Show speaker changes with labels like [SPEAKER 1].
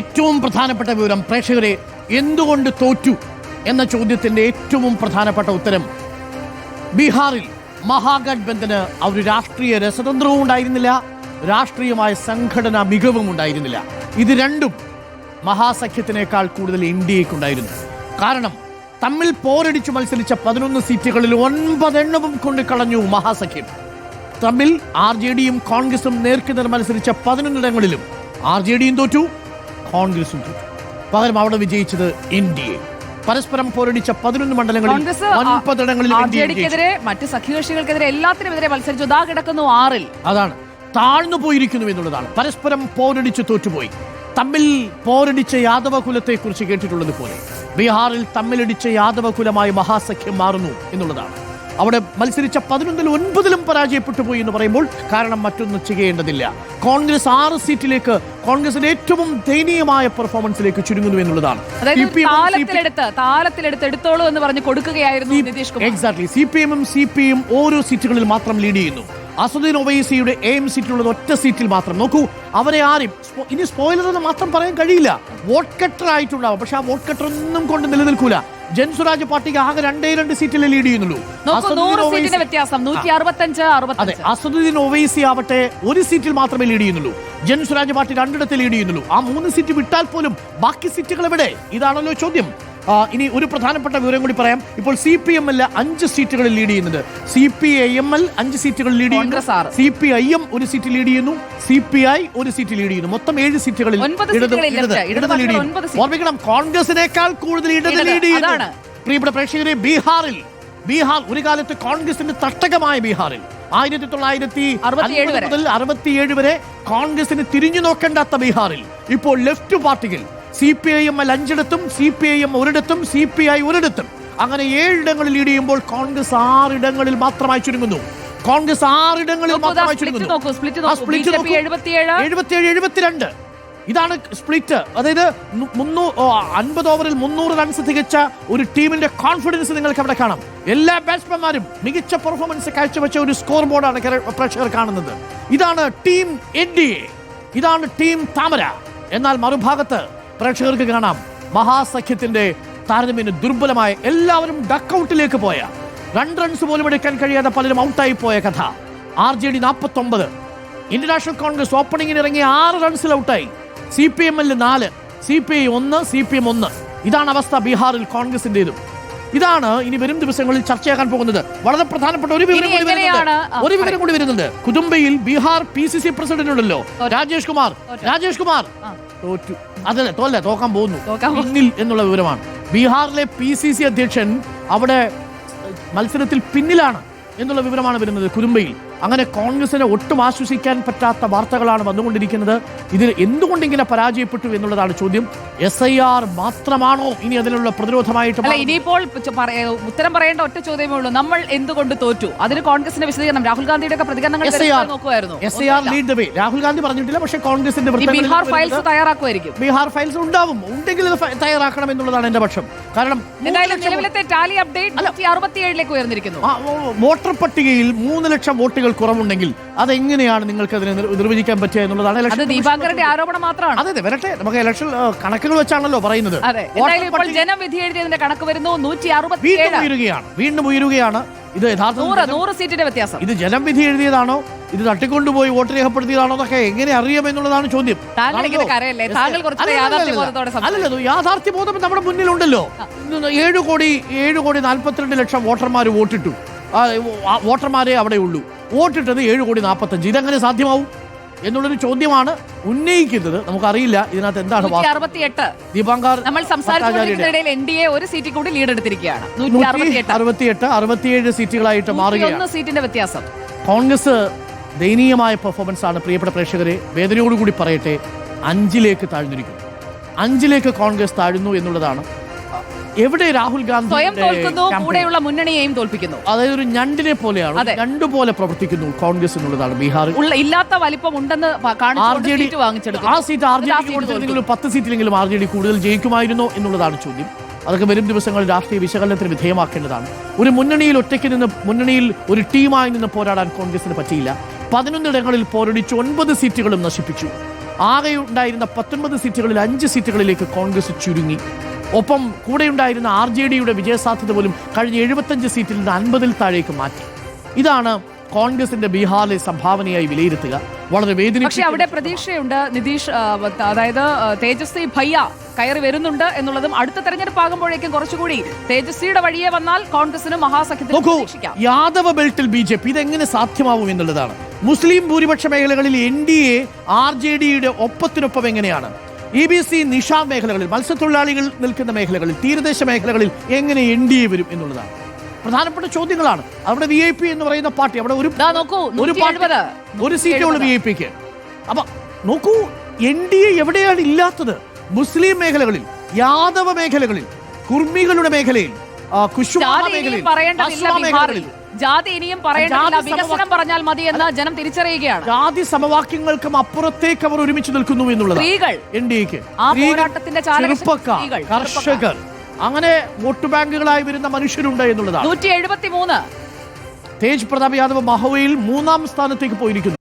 [SPEAKER 1] ഏറ്റവും പ്രധാനപ്പെട്ട വിവരം പ്രേക്ഷകരെ എന്തുകൊണ്ട് തോറ്റു എന്ന ചോദ്യത്തിന്റെ ഏറ്റവും പ്രധാനപ്പെട്ട ഉത്തരം ബീഹാറിൽ മഹാഗഠബന്ധന് ഒരു രാഷ്ട്രീയ രസതന്ത്രവും ഉണ്ടായിരുന്നില്ല, രാഷ്ട്രീയമായ സംഘടനാ മികവും ഉണ്ടായിരുന്നില്ല. ഇത് രണ്ടും മഹാസഖ്യത്തിനേക്കാൾ കൂടുതൽ ഇന്ത്യക്കുണ്ടായിരുന്നു. കാരണം തമ്മിൽ പോരടിച്ചു മത്സരിച്ച 11 സീറ്റുകളിൽ 9 എണ്ണവും കൊണ്ടുകളഞ്ഞു മഹാസഖ്യം. തമ്മിൽ RJDയും കോൺഗ്രസും നേർക്കുനേർ മത്സരിച്ച 11 ഇടങ്ങളിലും RJDയും തോറ്റു, കോൺഗ്രസും തോറ്റു. പകരം അവിടെ വിജയിച്ചത് NDA. പരസ്പരം പോരടിച്ച 11 മണ്ഡലങ്ങളിൽ 9 ഇടങ്ങളിലും
[SPEAKER 2] മറ്റ് സഖ്യകക്ഷികൾക്കെതിരെ എല്ലാത്തിനുമെതിരെ മത്സരിച്ചു. ദാ കിടക്കുന്നു 6-ൽ.
[SPEAKER 1] അതാണ് താഴ്ന്നു പോയിരിക്കുന്നു എന്നുള്ളതാണ്. പരസ്പരം പോരടിച്ച് തോറ്റുപോയി. തമ്മിൽ പോരടിച്ച യാദവ കുലത്തെ കുറിച്ച് കേട്ടിട്ടുള്ളത് പോലെ ബീഹാറിൽ തമ്മിലടിച്ച യാദവ കുലമായി മഹാസഖ്യം മാറുന്നു എന്നുള്ളതാണ്. അവിടെ മത്സരിച്ച 11-ൽ 9-ലും പരാജയപ്പെട്ടു പോയി എന്ന് പറയുമ്പോൾ കാരണം മറ്റൊന്നും ചെയ്യേണ്ടതില്ല. കോൺഗ്രസ് 6 സീറ്റിലേക്ക്, കോൺഗ്രസിന്റെ ഏറ്റവും ദയനീയമായ പെർഫോമൻസിലേക്ക് ചുരുങ്ങുന്നു എന്നുള്ളതാണ്.
[SPEAKER 2] എടുത്തോളൂ എന്ന് പറഞ്ഞ് കൊടുക്കുകയായിരുന്നു നിതീഷ് കുമാർ.
[SPEAKER 1] എക്സാക്ട്ലി. CPM-ഉം CPI-യും ഓരോ സീറ്റുകളിൽ മാത്രം ലീഡ് ചെയ്യുന്നു. അസദുദ്ദീൻ ഒവൈസിയുടെ AM സീറ്റിലുള്ളത് ഒറ്റ സീറ്റിൽ മാത്രം. നോക്കൂ, അവരെ ആരും ഇനി സ്പോയിലർ എന്ന് മാത്രം പറയാൻ കഴിയില്ല. വോട്ട് കട്ടർ ആയിട്ടുണ്ടാവും, പക്ഷെ ആ വോട്ട് കട്ടർ ഒന്നും കൊണ്ട് നിലനിൽക്കൂല. ജൻസുരാജ് പാർട്ടിക്ക് ആകെ 2 സീറ്റിലെ ലീഡ് ചെയ്യുന്നുള്ളൂ. അതെ, അസദുദ്ദീൻ ഒവൈസി ആവട്ടെ 1 സീറ്റിൽ മാത്രമേ ലീഡ് ചെയ്യുന്നുള്ളൂ. ജൻസുരാജ് പാർട്ടി 2 ലീഡ് ചെയ്യുന്നുള്ളൂ. ആ 3 സീറ്റ് വിട്ടാൽ പോലും ബാക്കി സീറ്റുകൾ എവിടെ? ഇതാണല്ലോ ചോദ്യം. ഇനി ഒരു പ്രധാനപ്പെട്ട വിവരം കൂടി പറയാം. ഇപ്പോൾ CPM-ൽ 5 സീറ്റുകളിൽ ലീഡ് ചെയ്യുന്നത്, CPIM-ൽ 5 സീറ്റുകളിൽ ലീഡ് ചെയ്യുന്നു, CPIM 1 സീറ്റ് ലീഡ് ചെയ്യുന്നു, CPI 1 സീറ്റ് ലീഡ് ചെയ്യുന്നു. മൊത്തം 7 സീറ്റുകളിൽ ഇടത് ലീഡ് ചെയ്യുന്നു. ഓർമ്മിക്കണം, കോൺഗ്രസിനേക്കാൾ കൂടുതൽ ഇടത് ലീഡ് ചെയ്യുന്നു. പ്രിയപ്പെട്ട പ്രേക്ഷകരെ, ബീഹാർ ഒരു കാലത്ത് കോൺഗ്രസിന്റെ തട്ടകമായ ബീഹാറിൽ 1960 മുതൽ 67 വരെ കോൺഗ്രസിന് തിരിഞ്ഞു നോക്കേണ്ടാത്ത ബീഹാറിൽ ഇപ്പോൾ ലെഫ്റ്റ് പാർട്ടികൾ CPIM-ൽ 5 CPIM 1 CPI 1 അങ്ങനെ 7 ഇടങ്ങളിൽ ലീഡ് ചെയ്യുമ്പോൾ കോൺഗ്രസ് 6 ഇടങ്ങളിൽ മാത്രമായി ചുരുങ്ങുന്നു. കോൺഗ്രസ് 6 ഇടങ്ങളിൽ മാത്രമായി ചുരുങ്ങുന്നു. 77-72 ഇതാണ് സ്പ്ലിറ്റ്. അതായത് 50 ഓവറിൽ 300 റൺസ് തികച്ച ഒരു ടീമിന്റെ കോൺഫിഡൻസ് നിങ്ങൾക്ക് അവിടെ കാണാം. എല്ലാ ബാറ്റ്സ്മാൻമാരും മികച്ച പെർഫോമൻസ് കാഴ്ചവെച്ച ഒരു സ്കോർ ബോർഡാണ് പ്രേക്ഷകർ കാണുന്നത്. ഇതാണ് ടീം NDA, ഇതാണ് ടീം താമര. എന്നാൽ മറുഭാഗത്ത് പ്രേക്ഷകർക്ക് കാണാം മഹാസഖ്യത്തിന്റെ താരതമ്യേന ദുർബലമായ, എല്ലാവരും ഡക്കൌട്ടിലേക്ക് പോയ, 2 റൺസ് പോലും എടുക്കാൻ കഴിയാതെ പലരും ഔട്ടായി പോയ കഥ. RJD 49, ഇന്റർനാഷണൽ കോൺഗ്രസ് ഓപ്പണിംഗിന് ഇറങ്ങിയ 6 റൺസിൽ ഔട്ടായി. CPM-ൽ 4, CPI 1, CPM 1. ഇതാണ് അവസ്ഥ ബീഹാറിൽ കോൺഗ്രസിന്റേതും. ഇതാണ് ഇനി വരും ദിവസങ്ങളിൽ ചർച്ചയാക്കാൻ പോകുന്നത്. വളരെ പ്രധാനപ്പെട്ട ഒരു വിവരം കൂടി വരുന്നുണ്ട്. കുതുംബയിൽ ബീഹാർ PCC പ്രസിഡന്റ് ഉണ്ടല്ലോ, രാജേഷ് കുമാർ തോറ്റു. അതല്ല, തോക്കാൻ പോകുന്നു പിന്നിൽ എന്നുള്ള വിവരമാണ്. ബീഹാറിലെ PCC അധ്യക്ഷൻ അവിടെ മത്സരത്തിൽ പിന്നിലാണ് എന്നുള്ള വിവരമാണ് വരുന്നത് കുതുംബയിൽ. അങ്ങനെ കോൺഗ്രസിനെ ഒട്ടും ആശ്വസിക്കാൻ പറ്റാത്ത വാർത്തകളാണ് വന്നുകൊണ്ടിരിക്കുന്നത്. ഇതിൽ എന്തുകൊണ്ട് ഇങ്ങനെ പരാജയപ്പെട്ടു എന്നുള്ളതാണ് ചോദ്യം. SIR മാത്രമാണോ ഇനി അതിനുള്ള പ്രതിരോധമായിട്ട്?
[SPEAKER 2] ഇനിയിപ്പോൾ ഉത്തരം പറയേണ്ട ഒറ്റ ചോദ്യമേ ഉള്ളൂ, നമ്മൾ എന്തുകൊണ്ട് തോറ്റു? അതിന് കോൺഗ്രസിന്റെ വിശദീകരണം, രാഹുൽ ഗാന്ധിയുടെ പ്രതികരണങ്ങൾ നോക്കുമായിരുന്നു.
[SPEAKER 1] SIR lead the way. Rahul Gandhi പറഞ്ഞിട്ടില്ല, പക്ഷേ കോൺഗ്രസിന്റെ
[SPEAKER 2] ബീഹാർ ഫയൽസ് തയ്യാറാക്കുമായിരിക്കും.
[SPEAKER 1] ബീഹാർ ഫയൽസ് ഉണ്ടെങ്കിൽ തയ്യാറാക്കണം എന്നുള്ളതാണ് എന്റെ പക്ഷം. കാരണം
[SPEAKER 2] നിലവിലത്തെ ടാലി അപ്ഡേറ്റ് 167ലേക്ക് ഉയർന്നിരിക്കുന്നു.
[SPEAKER 1] വോട്ടർ പട്ടികയിൽ 3 ലക്ഷം വോട്ടുകൾ കുറവുണ്ടെങ്കിൽ അതെങ്ങനെയാണ് നിങ്ങൾക്ക് അതിനെ നിർവചിക്കാൻ പറ്റുക എന്നുള്ളതാണ്
[SPEAKER 2] ദീപാങ്കറിന്റെ ആരോപണം മാത്രമാണ്.
[SPEAKER 1] അതെ, വരട്ടെ, നമുക്ക് ഇലക്ഷൻ കണക്കുകൾ വെച്ചാണല്ലോ പറയുന്നത്.
[SPEAKER 2] ജനം വിധി എഴുതിയതിന്റെ കണക്ക് വരുന്നു
[SPEAKER 1] 167. വീണ്ടും ഉയരുകയാണ്. ഇത് യഥാർത്ഥ
[SPEAKER 2] 100 സീറ്റിന്റെ വ്യത്യാസം.
[SPEAKER 1] ഇത് ജനം വിധി എഴുതിയതാണോ, ഇത് തട്ടിക്കൊണ്ടുപോയി വോട്ട് രേഖപ്പെടുത്തിയതാണോ എന്നൊക്കെ എങ്ങനെ അറിയാമെന്നുള്ളതാണ് ചോദ്യം. അല്ലല്ലോ, യാഥാർത്ഥ്യബോധം നമ്മുടെ മുന്നിലുണ്ടല്ലോ. 7,42,00,000 വോട്ടർമാർ വോട്ടിട്ടു. വോട്ടർമാരെ അവിടെ ഉള്ളൂ. വോട്ടിട്ടത് 7,45,00,000. ഇതെങ്ങനെ സാധ്യമാവും എന്നുള്ളൊരു ചോദ്യമാണ് ഉന്നയിക്കുന്നത്. നമുക്കറിയില്ല ഇതിനകത്ത് എന്താണ്. ദീപാങ്കർ
[SPEAKER 2] നമ്മൾ സംസാരിക്കുന്നതിനിടയിൽ NDA 1 സീറ്റിൽ കൂടി ലീഡ് എടുത്തിരിക്കുകയാണ്.
[SPEAKER 1] 67 സീറ്റുകളായിട്ട് മാറുകയാണ്.
[SPEAKER 2] സീറ്റിന്റെ വ്യത്യാസം.
[SPEAKER 1] കോൺഗ്രസ് ദയനീയമായ പെർഫോമൻസ് ആണ്. പ്രിയപ്പെട്ട പ്രേക്ഷകരെ, വേദനയോടുകൂടി പറയട്ടെ, 5ലേക്ക് താഴ്ന്നിരിക്കുന്നു. 5ലേക്ക് കോൺഗ്രസ് താഴ്ന്നു എന്നുള്ളതാണ്. എവിടെ രാഹുൽ ഗാന്ധി
[SPEAKER 2] കൂടെയുള്ള മുന്നണിയെയും തോൽപ്പിക്കുന്നു.
[SPEAKER 1] അതായത് ഒരു ഞണ്ടിനെ പോലെയാണ്, ഞണ്ടുപോലെ പ്രവർത്തിക്കുന്നു കോൺഗ്രസ് എന്നുള്ളതാണ്. ബീഹാറിൽ
[SPEAKER 2] ഇല്ലാത്ത വലിപ്പം ഉണ്ടെന്ന്
[SPEAKER 1] ആ സീറ്റ് RJD കൊടുത്തിരുന്നെങ്കിലും 10 സീറ്റിലെങ്കിലും RJD കൂടുതൽ ജയിക്കുമായിരുന്നോ എന്നുള്ളതാണ് ചോദ്യം. അതൊക്കെ വരും ദിവസങ്ങളിൽ രാഷ്ട്രീയ വിശകലനത്തിന് വിധേയമാക്കേണ്ടതാണ്. ഒരു മുന്നണിയിൽ ഒറ്റയ്ക്ക് നിന്ന്, മുന്നണിയിൽ ഒരു ടീമായി നിന്ന് പോരാടാൻ കോൺഗ്രസിന് പറ്റിയില്ല. 11 ഇടങ്ങളിൽ പോരടിച്ച് 9 സീറ്റുകളും നശിപ്പിച്ചു. ആകെ ഉണ്ടായിരുന്ന 19 സീറ്റുകളിൽ 5 സീറ്റുകളിലേക്ക് കോൺഗ്രസ് ചുരുങ്ങി. ഒപ്പം കൂടെയുണ്ടായിരുന്ന RJDയുടെ വിജയസാധ്യത പോലും കഴിഞ്ഞ 75 സീറ്റിൽ നിന്ന് 50-ൽ താഴേക്ക് മാറ്റി. ഇതാണ് കോൺഗ്രസിന്റെ ബീഹാറിലെ സംഭാവനയായി വിലയിരുത്തുക. വളരെ
[SPEAKER 2] പക്ഷേ അവിടെ പ്രതീക്ഷയുണ്ട് നിതീഷ്, അതായത് തേജസ്വി ഭയ്യ കയറി വരുന്നുണ്ട് എന്നുള്ളതും അടുത്ത തെരഞ്ഞെടുപ്പ് ആകുമ്പോഴേക്കും കുറച്ചുകൂടി തേജസ്വിയുടെ വഴിയെ വന്നാൽ കോൺഗ്രസിന് മഹാസഖ്യത്തിൽ പ്രതീക്ഷിക്കാം.
[SPEAKER 1] യാദവ ബെൽറ്റിൽ BJP ഇതെങ്ങനെ സാധ്യമാവും എന്നുള്ളതാണ്. മുസ്ലിം ഭൂരിപക്ഷ മേഖലകളിൽ NDA RJDയുടെ ഒപ്പത്തിനൊപ്പം എങ്ങനെയാണ്? EBC നിഷാ മേഖലകളിൽ, മത്സ്യത്തൊഴിലാളികൾ നിൽക്കുന്ന മേഖലകളിൽ, തീരദേശ മേഖലകളിൽ എങ്ങനെ NDA വരും എന്നുള്ളതാണ് പ്രധാനപ്പെട്ട ചോദ്യങ്ങളാണ്. അവിടെ VIP എന്ന് പറയുന്ന പാർട്ടി, അവിടെ ഒരു സീറ്റേ ഉള്ളൂ VIPക്ക്. അപ്പൊ നോക്കൂ, NDA എവിടെയാണ് ഇല്ലാത്തത്? മുസ്ലിം മേഖലകളിൽ, യാദവ മേഖലകളിൽ, കുർമികളുടെ മേഖലയിൽ, കുശ്വാഹ മേഖലയിൽ, മേഖലകളിൽ
[SPEAKER 2] ജാതി ഇനിയും പറയേണ്ടതില്ല, വികസനം പറഞ്ഞാൽ മതി എന്ന് ജനം തിരിച്ചറിയുകയാണ്.
[SPEAKER 1] ജാതി സമവാക്യങ്ങൾക്കും അപ്പുറത്തേക്ക് അവർ ഒരുമിച്ച് നിൽക്കുന്നു എന്നുള്ളത് NDAക്ക്. ചെറുപ്പക്കാർ, കർഷകർ, അങ്ങനെ വോട്ട് ബാങ്കുകളായി വരുന്ന മനുഷ്യരുണ്ട് എന്നുള്ളതാണ്.
[SPEAKER 2] 173
[SPEAKER 1] തേജ് പ്രതാപ് യാദവ് മഹോയിൽ 3-ാം സ്ഥാനത്തേക്ക് പോയിരിക്കുന്നു.